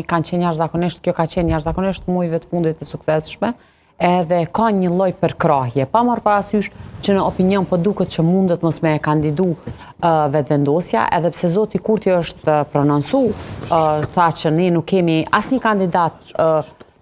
kanë qenë jashtëzakonisht, kjo ka qenë jashtëzakonisht muajve të fundit të suksesshme, edhe ka një lloj përkrahje, pa marrë parasysh që në opinion po duket që mundet mos me kandidu vetëvendosja, edhe pse zoti Kurti është prononcu, tha që ne nuk kemi asnjë kandidat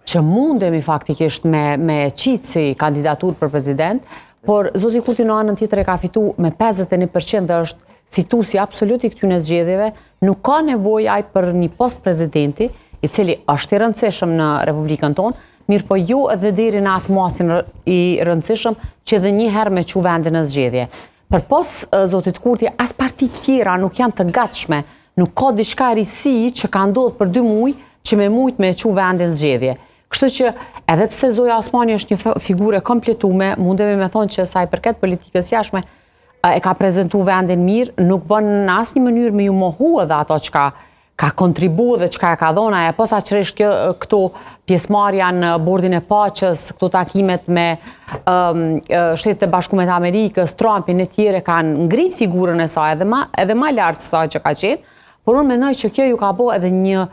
që mundemi faktikisht me qitë si kandidatur për prezident, por zoti Kurti në anën tjetër e ka fitu me 51% dhe është fituesi absolut i këtyre zgjedhjeve, nuk ka nevojë ai për një post presidenti, i cili është i rëndësishëm në Republikën tonë, mirë po jo edhe deri në atë masin i rëndësishëm që edhe një herë me çu vendin në zgjedhje. Përpos zotit Kurti, as partitë tjera nuk janë të gatshme, nuk ka diçka risi që ka ndodhur për 2 muaj që me mujt me çu vendin në zgjedhje. Kështu që edhe pse Zoja Osmani është një figurë kompletume, mundemi me thonë që sa i përket politikës jashtme e ka prezantu vendin mirë, nuk bën në asnjë mënyrë me ju mohu edhe ato çka ka kontribuar dhe çka ka dhënë ajo, posaçërisht këto pjesëmarrja në bordin e paqes, këto takimet me Shtetet e Bashkuara të Amerikës, Trumpin e tjerë kanë ngrit figurën e saj edhe më lart se sa që ka qenë, por unë mendoj që kjo ju ka bërë edhe një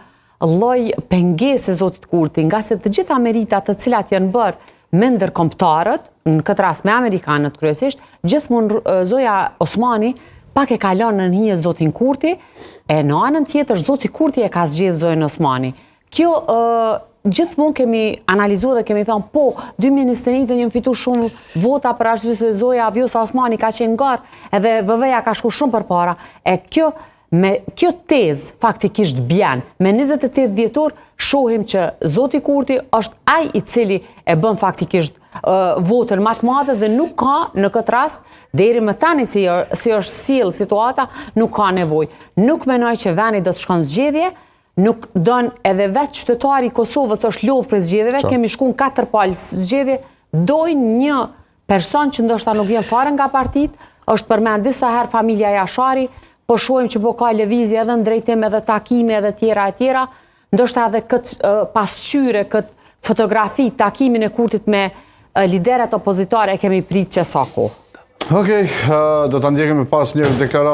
lloj pengese zotit Kurti, nga se të gjitha meritat të cilat janë bërë me ndërkombëtarët, në këtë rast me amerikanët kryesisht, gjithmonë Zoja Osmani pak e ka lënë në hije zotin Kurti, e në anën tjetër zoti Kurti e ka zgjedhur Zojën Osmani. Kjo gjithmonë kemi analizuar dhe kemi thënë, po, 2021 një fitu shumë vota për arsye se Zoja Vjosa Osmani ka qenë garë edhe VV-ja ka shku shumë përpara. E kjo tezë faktikisht bjen. Me 28 dhjetor shohim që zoti Kurti është ai i cili e bën faktikisht votën më të madhe dhe nuk ka në këtë rast, deri më tani si është sjell situata, nuk ka nevojë. Nuk mendoj që vendi do të shkon zgjedhje, nuk don edhe vetë qytetari i Kosovës është lodh për zgjedhjeve, kemi shkuar 4 palë zgjedhje, dojnë një person që ndoshta nuk vjen fare nga partitë, është përmend disa herë familja Jashari, po shohim që po ka lëvizje edhe në drejtim edhe takime edhe tjera, ndoshta edhe këtë pasqyre, këtë fotografi, takimin e Kurtit me liderët opozitare e kemi prit që sa kohë. Okej, do ta ndjekim pas një deklaratë